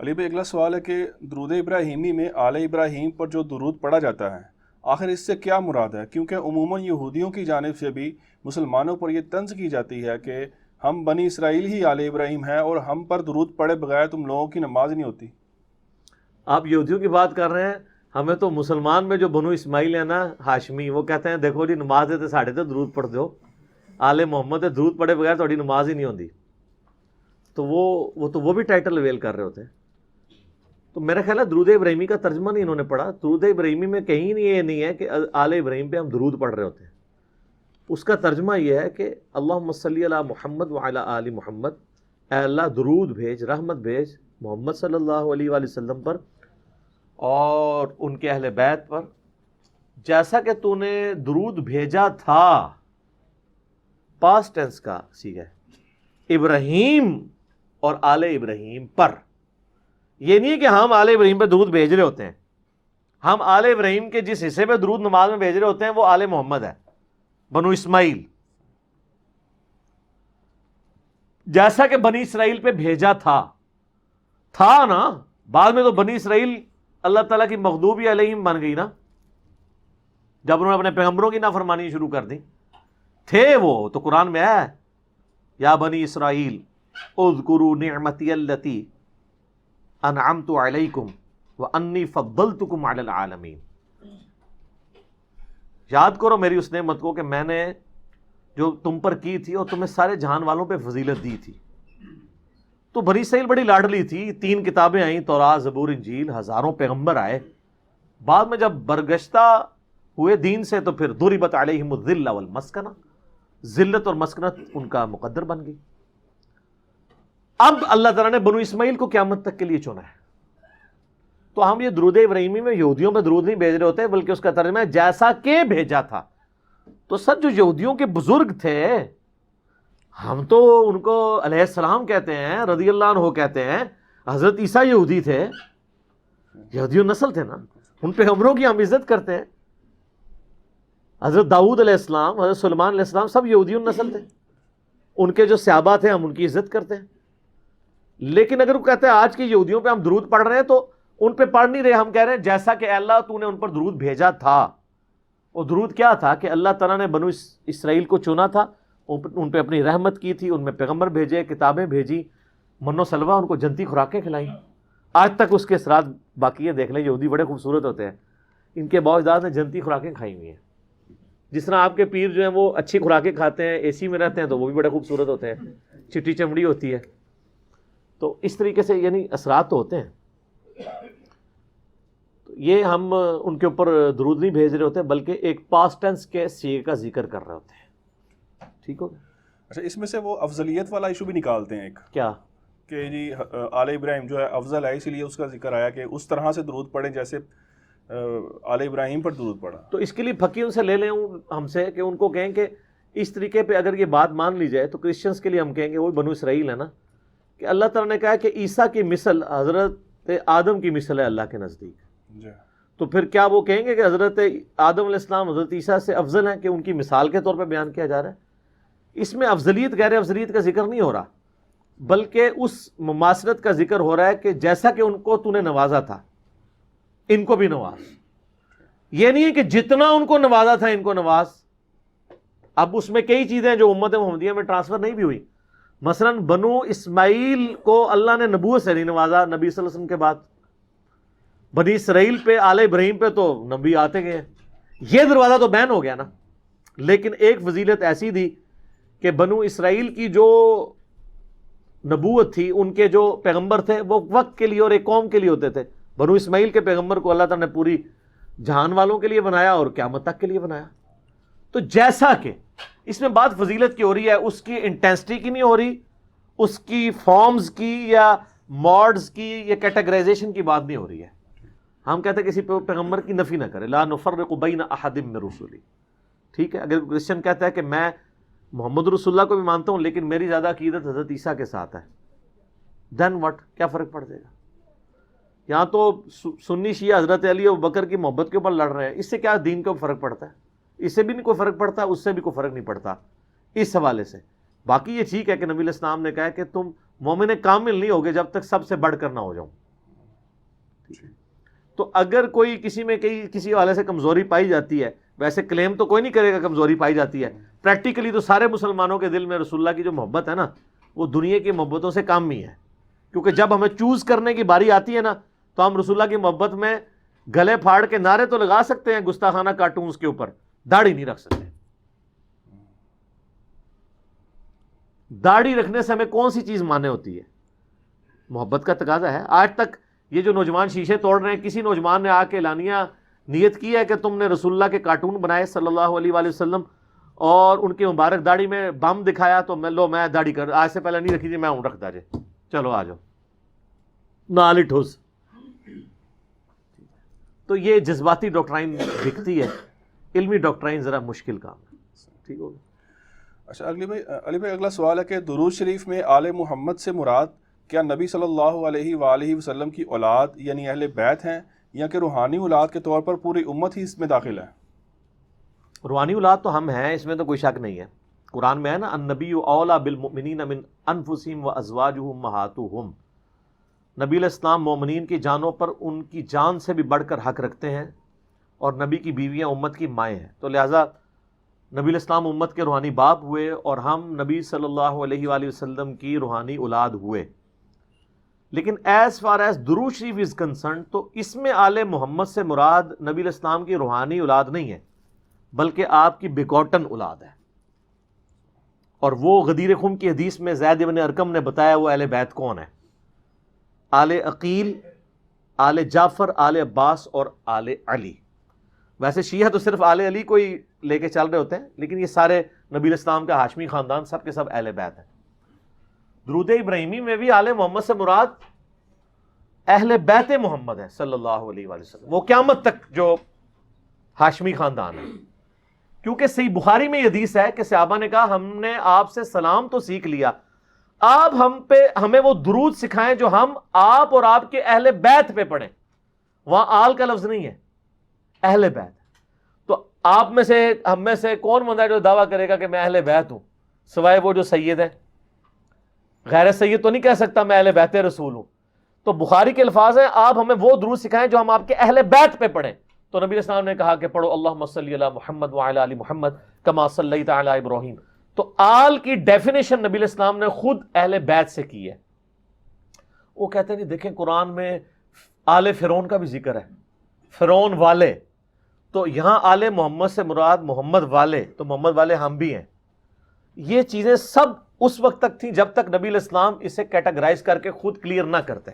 علی بھائی اگلا سوال ہے کہ درود ابراہیمی میں آل ابراہیم پر جو درود پڑھا جاتا ہے آخر اس سے کیا مراد ہے؟ کیونکہ عموماً یہودیوں کی جانب سے بھی مسلمانوں پر یہ طنز کی جاتی ہے کہ ہم بنی اسرائیل ہی آل ابراہیم ہیں اور ہم پر درود پڑھے بغیر تم لوگوں کی نماز نہیں ہوتی۔ آپ یہودیوں کی بات کر رہے ہیں، ہمیں تو مسلمان میں جو بنو اسماعیل ہے نا ہاشمی، وہ کہتے ہیں دیکھو جی نماز ہے تو ساڑھے تو درود پڑھ دو، آل محمد درود پڑھے بغیر تھوڑی نماز ہی نہیں ہوتی۔ تو وہ بھی ٹائٹل اویل کر رہے ہوتے ہیں۔ تو میرا خیال ہے درود ابراہیمی کا ترجمہ نہیں انہوں نے پڑھا۔ درود ابراہیمی میں کہیں نہیں یہ نہیں ہے کہ آل ابراہیم پہ ہم درود پڑھ رہے ہوتے ہیں۔ اس کا ترجمہ یہ ہے کہ اللہم صلی علی محمد وعلی آل محمد، اے اللہ درود بھیج، رحمت بھیج محمد صلی اللہ علیہ وآلہ وسلم پر اور ان کے اہل بیت پر، جیسا کہ تو نے درود بھیجا تھا، پاسٹ ٹینس کا سیغہ ہے، ابراہیم اور آل ابراہیم پر۔ یہ نہیں ہے کہ ہم آل ابراہیم پہ درود بھیج رہے ہوتے ہیں، ہم آل ابراہیم کے جس حصے پہ درود نماز میں بھیج رہے ہوتے ہیں وہ آل محمد ہے، بنو اسماعیل، جیسا کہ بنی اسرائیل پہ بھیجا تھا نا۔ بعد میں تو بنی اسرائیل اللہ تعالیٰ کی مغضوبی علیہم بن گئی نا، جب انہوں نے اپنے پیغمبروں کی نافرمانی شروع کر دی۔ تھے وہ تو قرآن میں ہے، یا بنی اسرائیل اذکروا نعمتی التی انعمت علیکم وانی فضلتکم علی العالمین۔ یاد کرو میری اس نعمت کو کہ میں نے جو تم پر کی تھی اور تمہیں سارے جہان والوں پہ فضیلت دی تھی۔ تو بنی اسرائیل بڑی لاڈلی تھی، 3 کتابیں آئیں، تورات، زبور، انجیل، ہزاروں پیغمبر آئے۔ بعد میں جب برگشتہ ہوئے دین سے تو پھر ضربت علیہم الذلہ والمسکنہ، ذلت اور مسکنت ان کا مقدر بن گئی۔ اب اللہ تعالیٰ نے بنو اسماعیل کو قیامت تک کے لیے چنا ہے۔ تو ہم یہ درود ابراہیمی میں یہودیوں پہ درود نہیں بھیج رہے ہوتے، بلکہ اس کا ترجمہ ہے جیسا کہ بھیجا تھا۔ تو سر جو یہودیوں کے بزرگ تھے، ہم تو ان کو علیہ السلام کہتے ہیں، رضی اللہ عنہ کہتے ہیں۔ حضرت عیسیٰ یہودی تھے، یہودیوں نسل تھے نا، ان پیغمبروں کی ہم عزت کرتے ہیں۔ حضرت داؤد علیہ السلام، حضرت سلیمان علیہ السلام سب یہودیوں نسل تھے، ان کے جو صحابہ تھے ہم ان کی عزت کرتے ہیں۔ لیکن اگر وہ کہتے ہیں آج کے یہودیوں پہ ہم درود پڑھ رہے ہیں، تو ان پہ پڑھ نہیں رہے، ہم کہہ رہے ہیں جیسا کہ اے اللہ تو نے ان پر درود بھیجا تھا۔ اور درود کیا تھا کہ اللہ تعالیٰ نے بنو اسرائیل کو چنا تھا، ان پہ اپنی رحمت کی تھی، ان میں پیغمبر بھیجے، کتابیں بھیجی، من و سلوہ، ان کو جنتی خوراکیں کھلائیں۔ آج تک اس کے اثرات باقی ہیں۔ دیکھ لیں یہودی بڑے خوبصورت ہوتے ہیں، ان کے باؤ اجداد نے جنتی خوراکیں کھائی ہوئی ہیں۔ جس طرح آپ کے پیر جو ہیں وہ اچھی خوراکیں کھاتے ہیں، اے سی میں رہتے ہیں، تو وہ بھی بڑے خوبصورت ہوتے ہیں، چٹی چمڑی ہوتی ہے۔ تو اس طریقے سے یعنی اثرات تو ہوتے ہیں۔ تو یہ ہم ان کے اوپر درود نہیں بھیج رہے ہوتے، بلکہ ایک پاسٹ ٹینس کے صیغے کا ذکر کر رہے ہوتے ہیں۔ ٹھیک ہو گیا؟ اچھا، اس میں سے وہ افضلیت والا ایشو بھی نکالتے ہیں ایک، کیا کہ جی آل ابراہیم جو ہے افضل ہے، اسی لیے اس کا ذکر آیا کہ اس طرح سے درود پڑھیں جیسے آل ابراہیم پر درود پڑھا۔ تو اس کے لیے پھکی ان سے لے لیں ہم سے کہ ان کو کہیں کہ اس طریقے پہ اگر یہ بات مان لی جائے تو کرسچنس کے لیے ہم کہیں گے، وہ بنو اسرائیل ہے نا، کہ اللہ تعالیٰ نے کہا کہ عیسیٰ کی مثل حضرت آدم کی مثل ہے اللہ کے نزدیک۔ جی، تو پھر کیا وہ کہیں گے کہ حضرت آدم علیہ السلام حضرت عیسیٰ سے افضل ہیں، کہ ان کی مثال کے طور پہ بیان کیا جا رہا ہے؟ اس میں افضلیت غیر افضلیت کا ذکر نہیں ہو رہا، بلکہ اس مماثلت کا ذکر ہو رہا ہے کہ جیسا کہ ان کو تو نے نوازا تھا ان کو بھی نواز۔ یہ نہیں ہے کہ جتنا ان کو نوازا تھا ان کو نواز۔ اب اس میں کئی چیزیں جو امت محمدیہ میں ٹرانسفر نہیں بھی ہوئی، مثلا بنو اسماعیل کو اللہ نے نبوت سے نہیں نوازا نبی صلی اللہ علیہ وسلم کے بعد، بنی اسرائیل پہ آل ابراہیم پہ تو نبی آتے گئے، یہ دروازہ تو بین ہو گیا نا۔ لیکن ایک فضیلت ایسی تھی کہ بنو اسرائیل کی جو نبوت تھی، ان کے جو پیغمبر تھے وہ وقت کے لیے اور ایک قوم کے لیے ہوتے تھے۔ بنو اسماعیل کے پیغمبر کو اللہ تعالیٰ نے پوری جہان والوں کے لیے بنایا اور قیامت تک کے لیے بنایا۔ تو جیسا کہ اس میں بات فضیلت کی ہو رہی ہے، اس کی انٹینسٹی کی نہیں ہو رہی، اس کی فارمز کی یا موڈز کی یا کیٹیگرائزیشن کی بات نہیں ہو رہی ہے۔ ہم کہتے ہیں کسی پیغمبر کی نفی نہ کرے، لا نفرق بین احد من رسلی۔ ٹھیک ہے، اگر کرسچن کہتا ہے کہ میں محمد رسول اللہ کو بھی مانتا ہوں لیکن میری زیادہ عقیدت حضرت عیسیٰ کے ساتھ ہے، دین واٹ، کیا فرق پڑ جائے گا؟ یہاں تو سنی شیعہ حضرت علی اور بکر کی محبت کے اوپر لڑ رہے ہیں، اس سے کیا دین کا فرق پڑتا ہے؟ اس سے بھی نہیں کوئی فرق پڑتا، اس سے بھی کوئی فرق نہیں پڑتا اس حوالے سے۔ باقی یہ ٹھیک ہے کہ نبی علیہ السلام نے کہا کہ تم مومن کامل نہیں ہوگے جب تک سب سے بڑھ کر نہ ہو جاؤں۔ تو اگر کوئی کسی میں کسی والے سے کمزوری پائی جاتی ہے، ویسے کلیم تو کوئی نہیں کرے گا کمزوری پائی جاتی ہے، پریکٹیکلی تو سارے مسلمانوں کے دل میں رسول اللہ کی جو محبت ہے نا وہ دنیا کی محبتوں سے کم ہی ہے، کیونکہ جب ہمیں چوز کرنے کی باری آتی ہے نا تو ہم رسول اللہ کی محبت میں گلے پھاڑ کے نعرے تو لگا سکتے ہیں گستاخانہ کارٹونز کے اوپر، داڑھی نہیں رکھ سکتے۔ داڑھی رکھنے سے ہمیں کون سی چیز مانے ہوتی ہے؟ محبت کا تقاضا ہے۔ آج تک یہ جو نوجوان شیشے توڑ رہے ہیں، کسی نوجوان نے آ کے اعلانیہ نیت کی ہے کہ تم نے رسول اللہ کے کارٹون بنائے صلی اللہ علیہ وآلہ وسلم اور ان کی مبارک داڑھی میں بم دکھایا تو میں داڑھی کر آج سے پہلے نہیں رکھی تھی، میں ہوں رکھتا جے، چلو آ جاؤ نال ہی ٹھوس۔ تو یہ جذباتی ڈاکٹرائن دکھتی ہے، علمی ڈاکٹرائن ذرا مشکل کام ہے۔ ٹھیک ہوگا۔ اچھا علی بھائی اگلا سوال ہے کہ درود شریف میں آل محمد سے مراد کیا نبی صلی اللہ علیہ وآلہ وسلم کی اولاد یعنی اہل بیت ہیں، یا کہ روحانی اولاد کے طور پر پوری امت ہی اس میں داخل ہے؟ روحانی اولاد تو ہم ہیں، اس میں تو کوئی شک نہیں ہے۔ قرآن میں ہے نا النبی اولیٰ بالمؤمنین من انفسہم وازواجہ امہاتہم، نبی علیہ السلام مومنین کی جانوں پر ان کی جان سے بھی بڑھ کر حق رکھتے ہیں، اور نبی کی بیویاں امت کی مائیں ہیں، تو لہٰذا نبی علیہ السلام امت کے روحانی باپ ہوئے اور ہم نبی صلی اللہ علیہ وآلہ وسلم کی روحانی اولاد ہوئے۔ لیکن ایز فار ایز درود شریف از کنسرن تو اس میں آل محمد سے مراد نبی علیہ السلام کی روحانی اولاد نہیں ہے، بلکہ آپ کی بیگوٹن اولاد ہے۔ اور وہ غدیر خم کی حدیث میں زید بن ارقم نے بتایا وہ اہل بیت کون ہے، آل عقیل، آل جعفر، آل عباس اور آل علی۔ ویسے شیعہ تو صرف آل علی کو ہی لے کے چل رہے ہوتے ہیں، لیکن یہ سارے نبی علیہ السلام کا ہاشمی خاندان سب کے سب اہل بیت ہیں۔ درود ابراہیمی میں بھی آل محمد سے مراد اہل بیت محمد ہے صلی اللہ علیہ وآلہ وسلم، وہ قیامت تک جو ہاشمی خاندان ہے، کیونکہ صحیح بخاری میں یہ حدیث ہے کہ صحابہ نے کہا ہم نے آپ سے سلام تو سیکھ لیا، آپ ہمیں وہ درود سکھائیں جو ہم آپ اور آپ کے اہل بیت پہ پڑھیں۔ وہاں آل کا لفظ نہیں ہے، اہل بیت۔ تو آپ میں سے ہم میں سے کون بندہ ہے جو دعویٰ کرے گا کہ میں اہل بیت ہوں، سوائے وہ جو سید ہے؟ غیر سید تو نہیں کہہ سکتا میں اہل بیت رسول ہوں۔ تو بخاری کے الفاظ ہیں آپ ہمیں وہ درود سکھائیں جو ہم آپ کے اہل بیت پہ پڑھیں۔ تو نبی علیہ السلام نے کہا کہ پڑھو اللہم صلی علی محمد وعلی آل محمد کما صلیت علی ابراہیم۔ تو آل کی ڈیفینیشن نبی علیہ السلام نے خود اہل بیت سے کی ہے۔ وہ کہتے ہیں جی دیکھیں قرآن میں آل فرعون کا بھی ذکر ہے، فرعون والے، تو یہاں آل محمد سے مراد محمد والے، تو محمد والے ہم بھی ہیں۔ یہ چیزیں سب اس وقت تک تھیں جب تک نبی علیہ السلام اسے کیٹاگرائز کر کے خود کلیئر نہ کرتے۔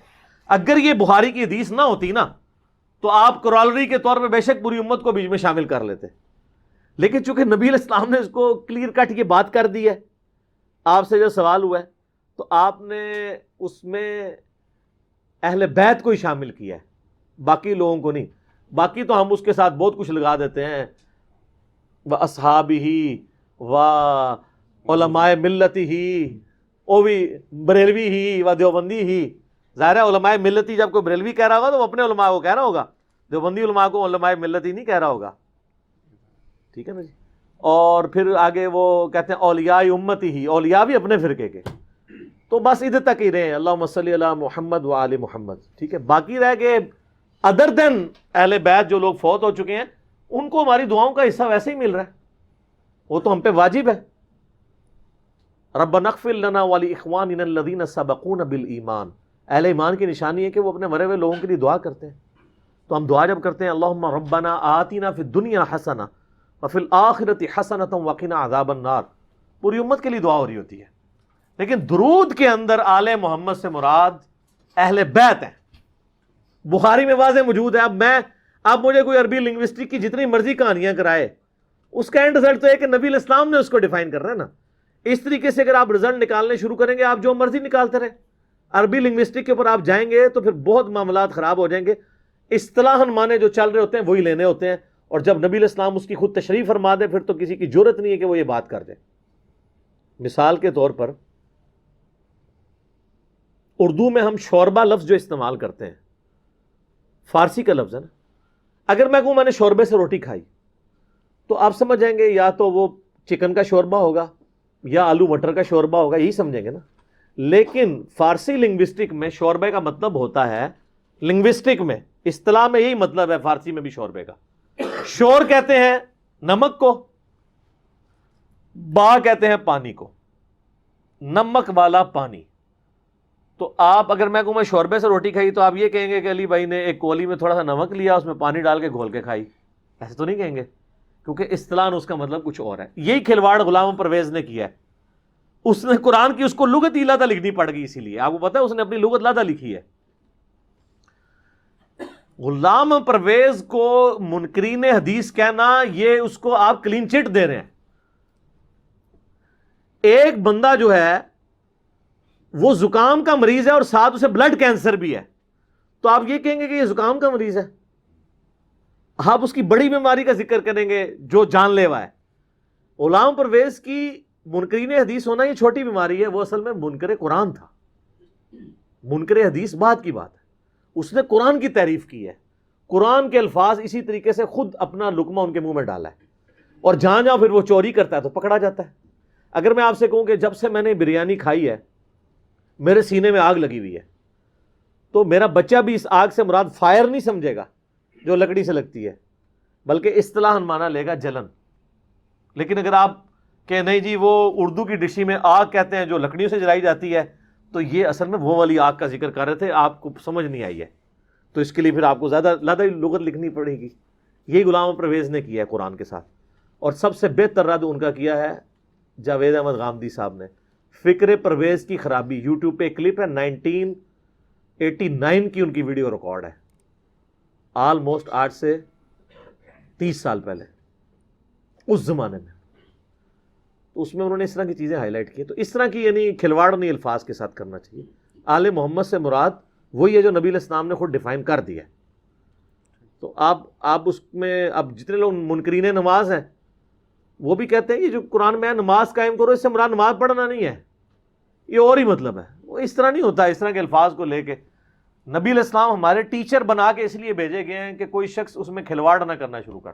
اگر یہ بخاری کی حدیث نہ ہوتی نا تو آپ کرالری کے طور پہ بے شک پوری امت کو بیچ میں شامل کر لیتے، لیکن چونکہ نبی علیہ السلام نے اس کو کلیئر کٹ یہ بات کر دی ہے، آپ سے جو سوال ہوا ہے تو آپ نے اس میں اہل بیت کو ہی شامل کیا ہے، باقی لوگوں کو نہیں۔ باقی تو ہم اس کے ساتھ بہت کچھ لگا دیتے ہیں، وَأَصْحَابِهِ وَعُلَمَاءِ مِلَّتِهِ، وہ بھی بریلوی ہی و دیوبندی ہی۔ ظاہر ہے علماء ملتی جب کوئی بریلوی کہہ رہا ہوگا تو وہ اپنے علماء کو کہہ رہا ہوگا، دیوبندی علماء کو علماء ملتی نہیں کہہ رہا ہوگا۔ ٹھیک ہے نا جی۔ اور پھر آگے وہ کہتے ہیں اولیاء امتی ہی، اولیاء بھی اپنے فرقے کے۔ تو بس ادھر تک ہی رہے اللہم صلی علی محمد و آل محمد، ٹھیک ہے۔ باقی رہ کے ادر دین اہل بیت جو لوگ فوت ہو چکے ہیں ان کو ہماری دعاؤں کا حصہ ویسے ہی مل رہا ہے، وہ تو ہم پہ واجب ہے۔ ربنا اغفر لنا ولاخواننا الذین سبقونا بالایمان، اہل ایمان کی نشانی ہے کہ وہ اپنے مرے ہوئے لوگوں کے لیے دعا کرتے ہیں۔ تو ہم دعا جب کرتے ہیں اللہم ربنا آتنا فی الدنیا حسنہ وفی الآخرۃ حسنۃ وقنا عذاب النار، پوری امت کے لیے دعا ہو رہی ہوتی ہے۔ لیکن درود کے اندر آل محمد سے مراد اہل بیت ہیں، بخاری میں واضح موجود ہے۔ اب مجھے کوئی عربی لنگوسٹک کی جتنی مرضی کہانیاں کرائے، اس کا اینڈ رزلٹ تو ہے کہ نبی علیہ السلام نے اس کو ڈیفائن کرنا ہے نا۔ اس طریقے سے اگر آپ رزلٹ نکالنے شروع کریں گے آپ جو مرضی نکالتے رہے، عربی لنگوسٹک کے اوپر آپ جائیں گے تو پھر بہت معاملات خراب ہو جائیں گے۔ اصطلاحاً معنی جو چل رہے ہوتے ہیں وہی لینے ہوتے ہیں، اور جب نبی علیہ السلام اس کی خود تشریح فرما دے پھر تو کسی کی جرت نہیں ہے کہ وہ یہ بات کر دے۔ مثال کے طور پر اردو میں ہم شوربہ لفظ جو استعمال کرتے ہیں، فارسی کا لفظ ہے نا۔ اگر میں کہوں میں نے شوربے سے روٹی کھائی تو آپ سمجھ جائیں گے یا تو وہ چکن کا شوربہ ہوگا یا آلو مٹر کا شوربہ ہوگا، یہی سمجھیں گے نا۔ لیکن فارسی لنگوسٹک میں شوربے کا مطلب ہوتا ہے، لنگوسٹک میں اصطلاح میں یہی مطلب ہے فارسی میں بھی شوربے کا. شور کہتے ہیں نمک کو، با کہتے ہیں پانی کو، نمک والا پانی. تو آپ اگر میں کہوں میں شوربے سے روٹی کھائی تو آپ یہ کہیں گے کہ علی بھائی نے ایک کولی میں تھوڑا سا نمک لیا، اس میں پانی ڈال کے گھول کے کھائی، ایسے تو نہیں کہیں گے، کیونکہ اصطلاح اس کا مطلب کچھ اور ہے. یہی کھلواڑ غلام پرویز نے کیا ہے. اس نے قرآن کی اس کو لغت ہی لادہ لکھنی پڑ گئی، اسی لیے آپ کو پتا ہے اس نے اپنی لغت لادہ لکھی ہے. غلام پرویز کو منکرین حدیث کہنا، یہ اس کو آپ کلین چٹ دے رہے ہیں. ایک بندہ جو ہے وہ زکام کا مریض ہے اور ساتھ اسے بلڈ کینسر بھی ہے، تو آپ یہ کہیں گے کہ یہ زکام کا مریض ہے؟ آپ اس کی بڑی بیماری کا ذکر کریں گے جو جان لیوا ہے. غلام پرویز کی منکرین حدیث ہونا یہ چھوٹی بیماری ہے، وہ اصل میں منکر قرآن تھا. منکر حدیث بات کی بات ہے، اس نے قرآن کی تعریف کی ہے، قرآن کے الفاظ اسی طریقے سے خود اپنا لقمہ ان کے منہ میں ڈالا ہے، اور جہاں جہاں پھر وہ چوری کرتا ہے تو پکڑا جاتا ہے. اگر میں آپ سے کہوں کہ جب سے میں نے بریانی کھائی ہے میرے سینے میں آگ لگی ہوئی ہے، تو میرا بچہ بھی اس آگ سے مراد فائر نہیں سمجھے گا جو لکڑی سے لگتی ہے، بلکہ اصطلاحاً مانا لے گا جلن. لیکن اگر آپ کہ نہیں جی وہ اردو کی ڈشی میں آگ کہتے ہیں جو لکڑیوں سے جلائی جاتی ہے، تو یہ اصل میں وہ والی آگ کا ذکر کر رہے تھے، آپ کو سمجھ نہیں آئی ہے، تو اس کے لیے پھر آپ کو زیادہ لغت لکھنی پڑے گی. یہی غلام پرویز نے کیا ہے قرآن کے ساتھ. اور سب سے بہتر رد ان کا کیا ہے جاوید احمد غامدی صاحب نے. فکر پرویز کی خرابی، یوٹیوب پہ ایک کلپ ہے 1989 کی ان کی ویڈیو ریکارڈ ہے، آلموسٹ آج سے 30 سال پہلے اس زمانے میں. اس میں انہوں نے اس طرح کی چیزیں ہائی لائٹ کی. تو اس طرح کی یعنی کھلواڑ نہیں الفاظ کے ساتھ کرنا چاہیے. آل محمد سے مراد وہی ہے جو نبی علیہ السلام نے خود ڈیفائن کر دیا. تو آپ اس میں اب جتنے لوگ منکرین نماز ہیں وہ بھی کہتے ہیں کہ جو قرآن میں ہے نماز قائم کرو، اس سے مراد نماز پڑھنا نہیں ہے، یہ اور ہی مطلب ہے. وہ اس طرح نہیں ہوتا. اس طرح کے الفاظ کو لے کے نبی علیہ السلام ہمارے ٹیچر بنا کے اس لیے بھیجے گئے ہیں کہ کوئی شخص اس میں کھلواڑ نہ کرنا شروع کر.